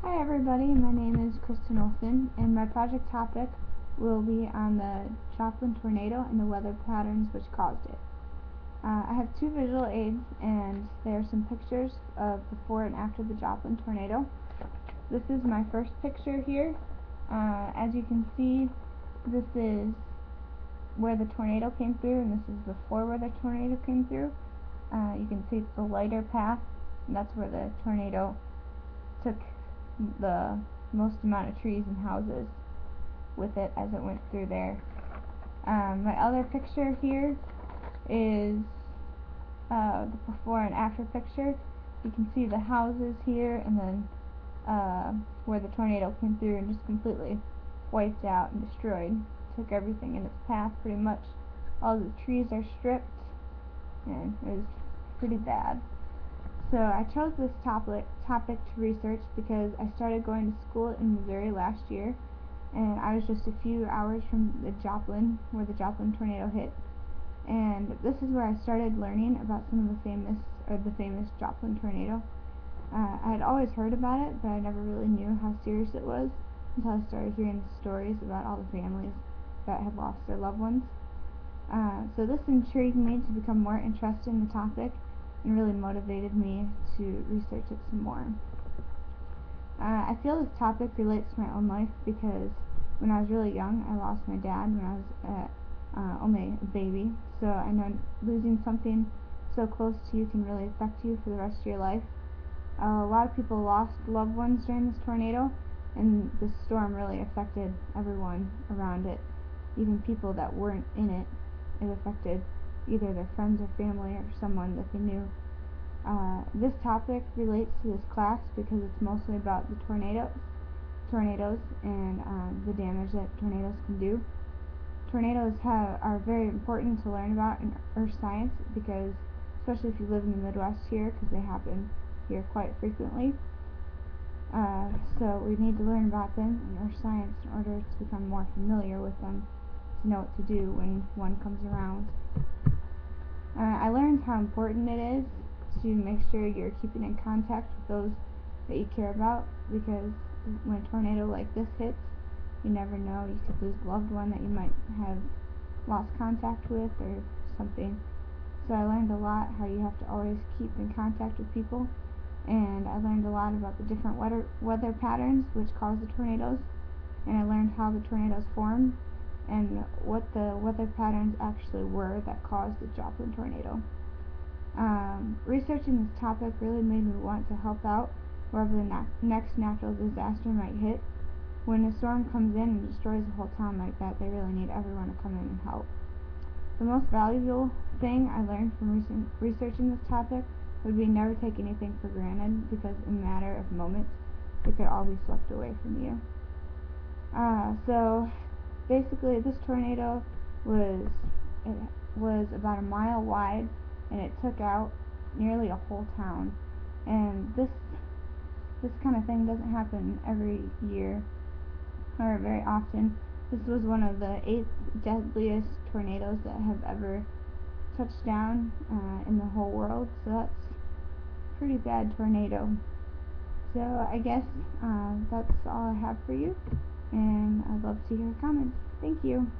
Hi everybody, my name is Kristen Olson, and my project topic will be on the Joplin Tornado and the weather patterns which caused it. I have two visual aids, and there are some pictures of before and after the Joplin Tornado. This is my first picture here. As you can see, this is where the tornado came through, and this is before where the tornado came through. You can see it's the lighter path, and that's where the tornado took the most amount of trees and houses with it as it went through there. My other picture here is the before and after picture. You can see the houses here, and then where the tornado came through and just completely wiped out and destroyed. Took everything in its path pretty much. All the trees are stripped, and it was pretty bad. So I chose this topic to research because I started going to school in Missouri last year, and I was just a few hours from the Joplin, where the Joplin tornado hit. And this is where I started learning about some of the famous Joplin tornado. I had always heard about it, but I never really knew how serious it was until I started hearing the stories about all the families that had lost their loved ones. So this intrigued me to become more interested in the topic, and really motivated me to research it some more. I feel this topic relates to my own life because when I was really young, I lost my dad when I was only a baby. So I know losing something so close to you can really affect you for the rest of your life. A lot of people lost loved ones during this tornado, and this storm really affected everyone around it. Even people that weren't in it, it affected either their friends or family or someone that they knew. This topic relates to this class because it's mostly about the tornadoes and the damage that tornadoes can do. Tornadoes are very important to learn about in earth science because, especially if you live in the Midwest here, because they happen here quite frequently. So we need to learn about them in earth science in order to become more familiar with them, to know what to do when one comes around. I learned how important it is to make sure you're keeping in contact with those that you care about, because when a tornado like this hits, you never know, you could lose a loved one that you might have lost contact with or something. So I learned a lot how you have to always keep in contact with people, and I learned a lot about the different weather patterns which cause the tornadoes, and I learned how the tornadoes form and what the weather patterns actually were that caused the Joplin tornado. Researching this topic really made me want to help out wherever the next natural disaster might hit. When a storm comes in and destroys a whole town like that, they really need everyone to come in and help. The most valuable thing I learned from researching this topic would be never take anything for granted, because in a matter of moments it could all be swept away from you. So basically, this tornado was about a mile wide, and it took out nearly a whole town. And this kind of thing doesn't happen every year or very often. This was one of the 8 deadliest tornadoes that have ever touched down in the whole world. So that's a pretty bad tornado. So I guess that's all I have for you, and I'd love to hear comments. Thank you.